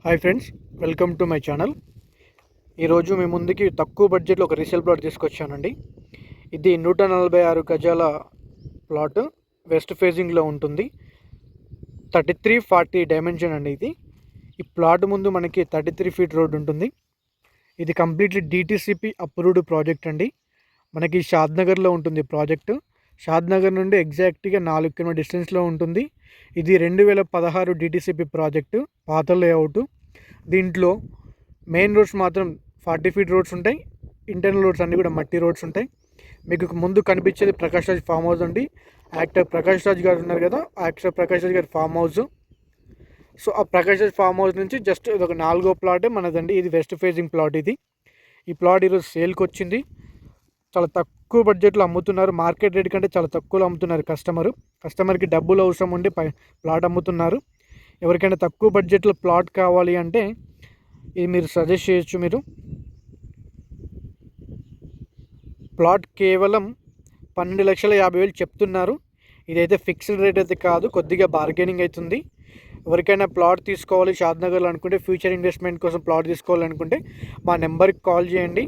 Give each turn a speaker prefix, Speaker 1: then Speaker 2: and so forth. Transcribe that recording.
Speaker 1: Hi friends, welcome to my channel. ఈరోజు మీ ముందుకి తక్కువ బడ్జెట్లో ఒక రీసేల్ ప్లాట్ తీసుకొచ్చానండి. ఇది 146 గజాల ప్లాట్, వెస్ట్ ఫేజింగ్లో ఉంటుంది. 3340 డైమెన్షన్ అండి. ఈ ప్లాట్ ముందు మనకి 33 ఫీట్ రోడ్ ఉంటుంది. ఇది కంప్లీట్లీ డిటిసిపి అప్రూవ్డ్ ప్రాజెక్ట్ అండి. మనకి షాద్నగర్లో ఉంటుంది ప్రాజెక్టు. షాద్నగర్ నుండి ఎగ్జాక్ట్గా 4 కిలోమీటర్ డిస్టెన్స్లో ఉంటుంది. ఇది 2016 డిటిసిపి ప్రాజెక్టు, పాత లేఅవుట్. దీంట్లో మెయిన్ రోడ్స్ మాత్రం 40 ఫీట్ రోడ్స్ ఉంటాయి. ఇంటర్నల్ రోడ్స్ అన్నీ కూడా మట్టి రోడ్స్ ఉంటాయి. మీకు ముందు కనిపించేది ప్రకాష్ రాజ్ ఫామ్ హౌస్ అండి. యాక్టర్ ప్రకాష్ రాజ్ గారు ఉన్నారు కదా, యాక్టర్ ప్రకాష్ రాజ్ గారి ఫామ్ హౌస్. సో ఆ ప్రకాష్ రాజ్ ఫామ్ హౌస్ నుంచి జస్ట్ ఇది ఒక 4వ ప్లాటే మనదండి. ఇది వెస్ట్ ఫేసింగ్ ప్లాట్. ఈ ప్లాట్ ఈరోజు సేల్కి వచ్చింది. చాలా తక్కువ బడ్జెట్లో అమ్ముతున్నారు. మార్కెట్ రేట్ కంటే చాలా తక్కువలో అమ్ముతున్నారు. కస్టమర్కి డబ్బులు అవసరం ఉండి ప్లాట్ అమ్ముతున్నారు. ఎవరికైనా తక్కువ బడ్జెట్లో ప్లాట్ కావాలి అంటే ఇది మీరు సజెస్ట్ చేయొచ్చు. మీరు ప్లాట్ కేవలం 12,50,000 చెప్తున్నారు. ఇదైతే ఫిక్స్డ్ రేట్ అయితే కాదు, కొద్దిగా బార్గెనింగ్ అవుతుంది. ఎవరికైనా ప్లాట్ తీసుకోవాలి షాద్నగర్లో అనుకుంటే, ఫ్యూచర్ ఇన్వెస్ట్మెంట్ కోసం ప్లాట్ తీసుకోవాలనుకుంటే మా నెంబర్కి కాల్ చేయండి.